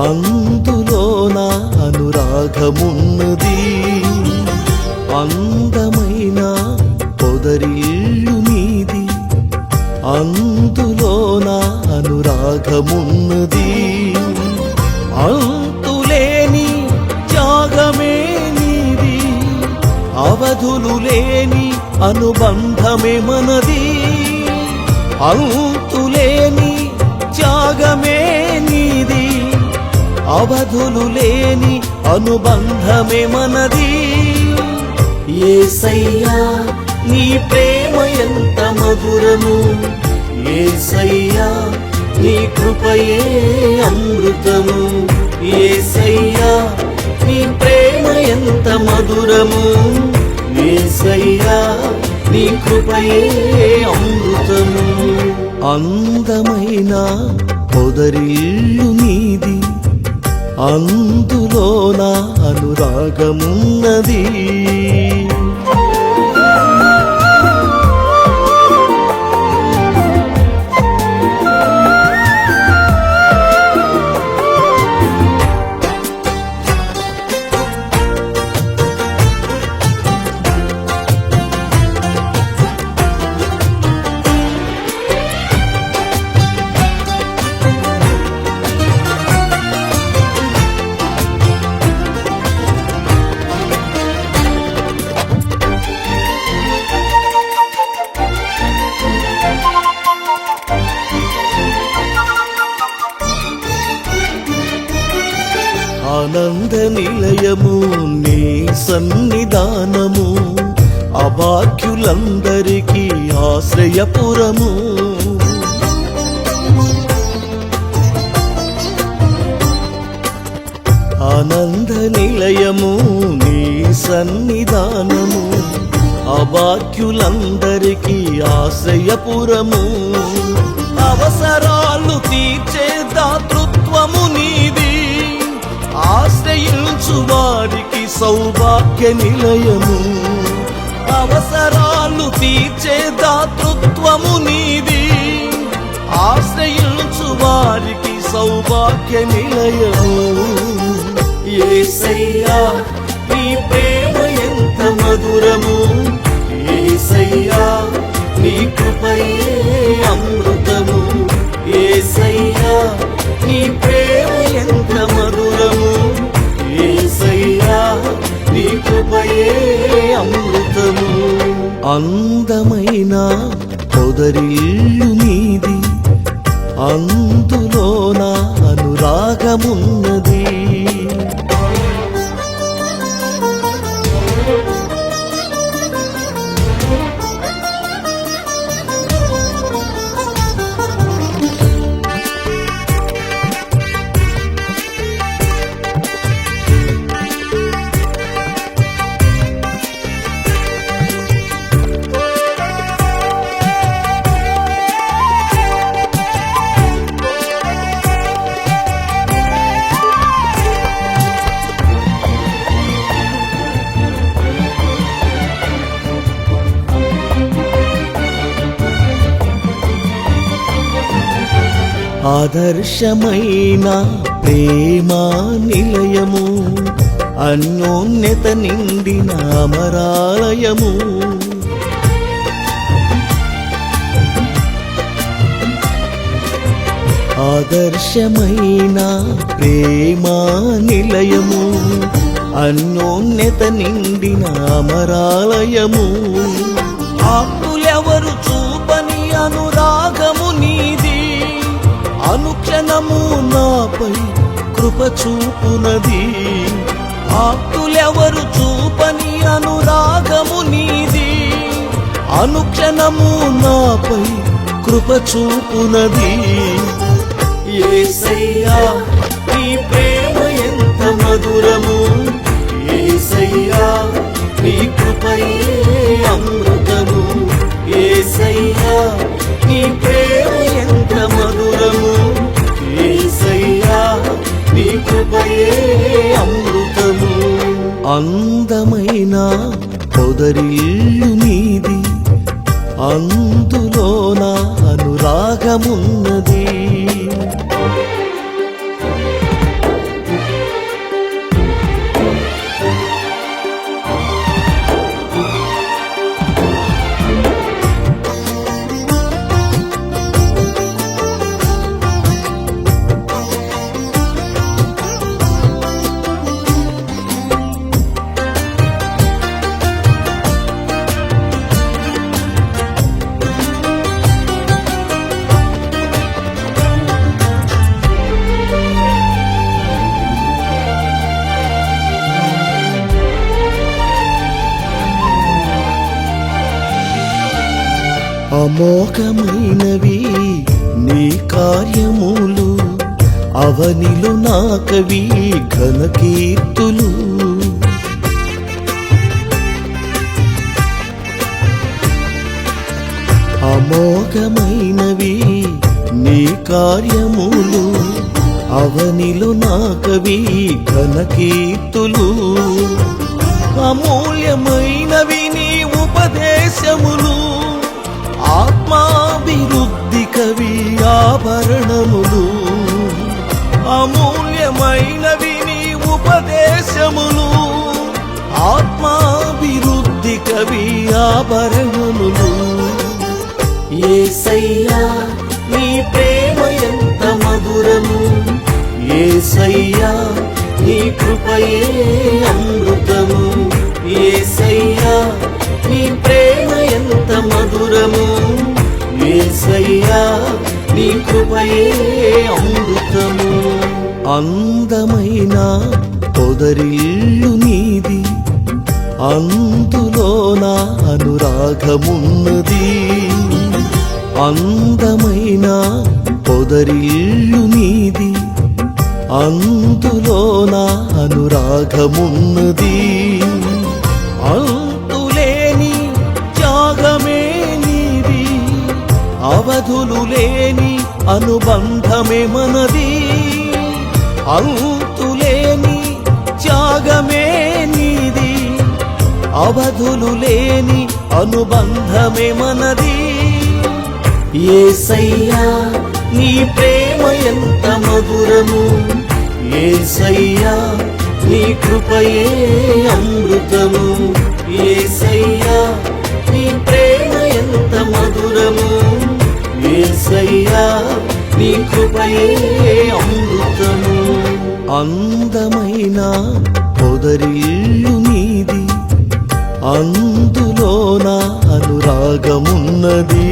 అందులో నా అనురాగమున్నది. అందమైన పొదరిల్లు నీది, అందులో నా అనురాగమున్నది. అంతులేని త్యాగమే నీది, అవధులు లేని అనుబంధమే మనది. అంతులేని త్యాగమే నీది, అవధులు లేని అనుబంధమే మనది. యేసయ్యా నీ ప్రేమ ఎంత మధురము, యేసయ్యా నీ కృపయే అమృతము. యేసయ్యా నీ ప్రేమ ఎంత మధురము, యేసయ్యా నీ కృపయే అమృతము. అందమైన పొదరిల్లు నీది, అందులో నా అనురాగమున్నది. ఆనంద నిలయము నీ సన్నిధానము, అభాగ్యులందరికీ ఆశ్రయపురము. ఆనంద నిలయము నీ సన్నిధానము, అభాగ్యులందరికీ ఆశ్రయపురము. అవసరాలు తీర్చే దాతృత్వము నీది, ఆశ్రయించు వారికి సౌభాగ్య నిలయము. అవసరాలు తీర్చే దాతృత్వము నీది, ఆశ్రయించు వారికి సౌభాగ్య నిలయము. యేసయ్యా నీ ప్రేమ ఎంత మధురము, యేసయ్యా నీ కృపయే అమృతము. యేసయ్యా నీ ప్రేమ ఎంత మధురము, యేసయ్యా నీ కృపయే అమృతము. అందమైన పొదరిల్లు నీది, అందులో నా అనురాగమున్నది. ఆదర్శమైన ప్రేమా నిలయము, అన్యోన్యత నిండిన అమరాలయము. ఆదర్శమైన ప్రేమా నిలయము, అన్యోన్యత నిండిన అమరాలయము. ఆప్తులెవరు చూపని అనురాగము నీది, అనుక్షణము నాపై కృప చూపునది. ఆప్తులెవరు చూపని అనురాగము నీది, అనుక్షణము నాపై కృప చూపునది. యేసయ్యా నీ ప్రేమ ఎంత మధురము, యేసయ్యా నీ కృపయే అమృతము. యేసయ్యా నీ ప్రేమ ఎంత మధురము, యేసయ్యా నీ కృపయే అమృతము. అందమైన పొదరిల్లు నీది, అందులో నా అనురాగమున్నది. అమోఘమైనవి నీ కార్యములు, అవనిలో నాకవి ఘన కీర్తులు. అమోఘమైనవి నీ కార్యములు, అవనిలో నాకవి ఘన కీర్తులు. అమూల్యమైనవి నీ ఉపదేశములు, ఆత్మాభివృద్ధి కవి ఆభరణములు. అమూల్యమైనవి నీ ఉపదేశములు, ఆత్మాభివృద్ధి కవి ఆభరణములు. యేసయ్యా నీ ప్రేమ ఎంత మధురము, యేసయ్యా నీ కృపయే అమృతము. యేసయ్యా నీ ప్రేమ ఎంత మధురము, యేసయ్యా నీ కృపయే అమృతము. అందమైన పొదరిల్లు నీది, అందులో నా అనురాగమున్నది. అందమైన పొదరిల్లు నీది, అందులో నా అనురాగమున్నది. అంతులేని త్యాగమే నీది, అవధులు లేని అనుబంధమే మనది. అంతులేని త్యాగమే నీది, అవధులు లేని అనుబంధమే మనది. యేసయ్యా నీ ప్రేమ ఎంత మధురము, యేసయ్యా నీ కృపయే అమృతము. యేసయ్యా నీ ప్రేమ ఎంత మధురము, యేసయ్యా నీ కృపయే అమృతము. అందమైన పొదరిల్లు నీది, అందులో నా అనురాగమున్నది.